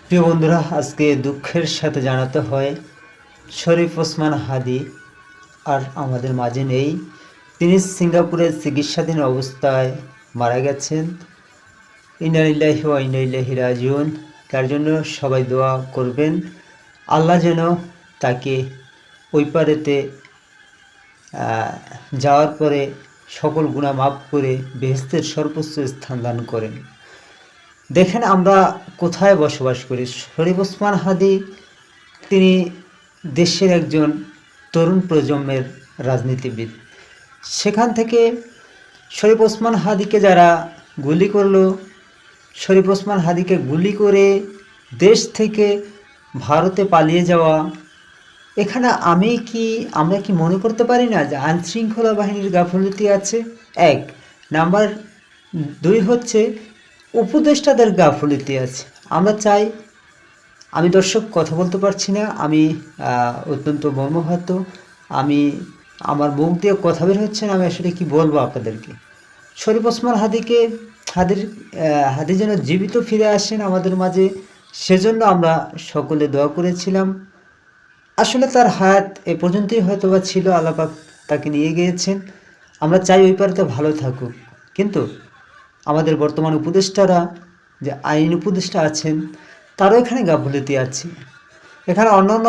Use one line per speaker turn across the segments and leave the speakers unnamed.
প্রিয় বন্ধুরা, আজকে দুঃখের সাথে জানাতে হয় শরীফ ওসমান হাদি আর আমাদের মাঝে নেই। তিনি সিঙ্গাপুরের চিকিৎসাধীন অবস্থায় মারা গেছেন। ইন্না লিল্লাহি ওয়া ইন্না ইলাইহি রাজিউন। তার জন্য সবাই দোয়া করবেন, আল্লাহ যেন তাকে ওই পারেতে যাওয়ার পরে সকল গুনাহ মাফ করে বেহেশতের সর্বোচ্চ স্থান দান করেন। দেখেন আমরা কোথায় বসবাস করি। শরীফ ওসমান হাদি তিনি দেশের একজন তরুণ প্রজন্মের রাজনীতিবিদ। সেখান থেকে শরীফ ওসমান হাদিকে যারা গুলি করলো, শরীফ ওসমান হাদিকে গুলি করে দেশ থেকে ভারতে পালিয়ে যাওয়া, এখানে আমরা কি মনে করতে পারি না যে আইনশৃঙ্খলা বাহিনীর গাফিলতি আছে? এক নাম্বার, দুই হচ্ছে উপদেষ্টাদের গাফিলতি আছে। আমরা চাই, আমি দর্শক কথা বলতে পারছি না, আমি অত্যন্ত মর্মাহত, আমার মুখ দিয়ে কথা বের হচ্ছে না, আমি আসলে কি বলবো আপনাদেরকে। শরীফ ওসমান হাদি যেন জীবিত ফিরে আসেন আমাদের মাঝে, সেজন্য আমরা সকলে দোয়া করেছিলাম। আসলে তার হায়াত এ পর্যন্তই হয়তো বা ছিল, আল্লাহ পাক তাকে নিয়ে গিয়েছেন। আমরা চাই ওই পারে ভালো থাকুক, কিন্তু আমাদের বর্তমান উপদেষ্টারা, যে আইন উপদেষ্টা আছেন, তারও এখানে গাফিলতি আছে। এখানে অন্যান্য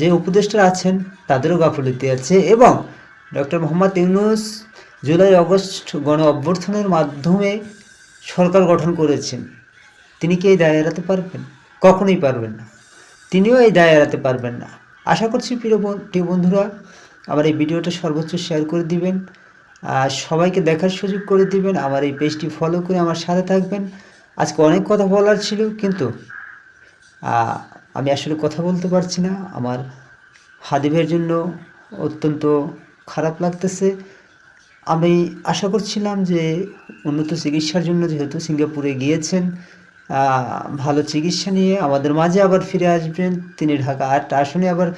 যে উপদেষ্টারা আছেন তাদেরও গাফিলতি আছে। এবং doctor Mohammad Yunus July August গণ অভ্যর্থনের মাধ্যমে সরকার গঠন করেছেন। তিনি কি এই দায় এড়াতে পারবেন? কখনোই পারবেন না। তিনিও এই দায় এড়াতে পারবেন না। আশা করছি প্রিয় বন্ধুরা, আমার এই ভিডিওটা সর্বোচ্চ শেয়ার করে দিবেন, সবাইকে দেখার সুযোগ করে দিবেন, আমার এই পেজটি ফলো করে আমার সাথে থাকবেন। আজকে অনেক কথা বলার ছিল, কিন্তু আমি আসলে কথা বলতে পারছি না। আমার হাদি ভাইয়ের জন্য অত্যন্ত খারাপ লাগতেছে। আমি আশা করছিলাম যে উন্নত চিকিৎসার জন্য যেহেতু সিঙ্গাপুরে গিয়েছেন, ভালো চিকিৎসা নিয়ে আমাদের মাঝে আবার ফিরে আসবেন। তিনি ঢাকা ৮ আসনে আবার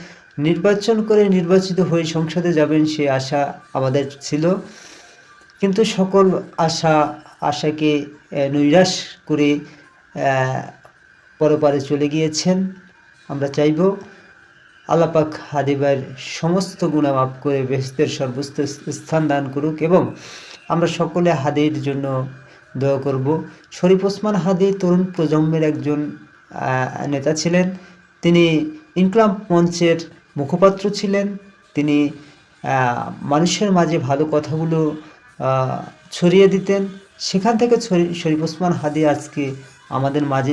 নির্বাচিত হয়ে সংসদে যাবেন, সে আশা আমাদের ছিল। কিন্তু সকল আশাকে নৈরাশ করে পরপারে চলে গিয়েছেন। আমরা চাইব আল্লাহ পাক হাদি ভাইয়ের সমস্ত গুনাহ মাফ করে বেহেশতের সর্বোচ্চ স্থান দান করুক, এবং আমরা সকলে হাদির জন্য দোয়া করব। শরীফ ওসমান হাদি তরুণ প্রজন্মের একজন নেতা ছিলেন। তিনি ইনকলাব মঞ্চের মুখপাত্র ছিলেন। তিনি মানুষের মাঝে ভালো কথাগুলো ছড়িয়ে দিতেন। সেখান থেকে শরীফ ওসমান হাদি আজকে আমাদের মাঝে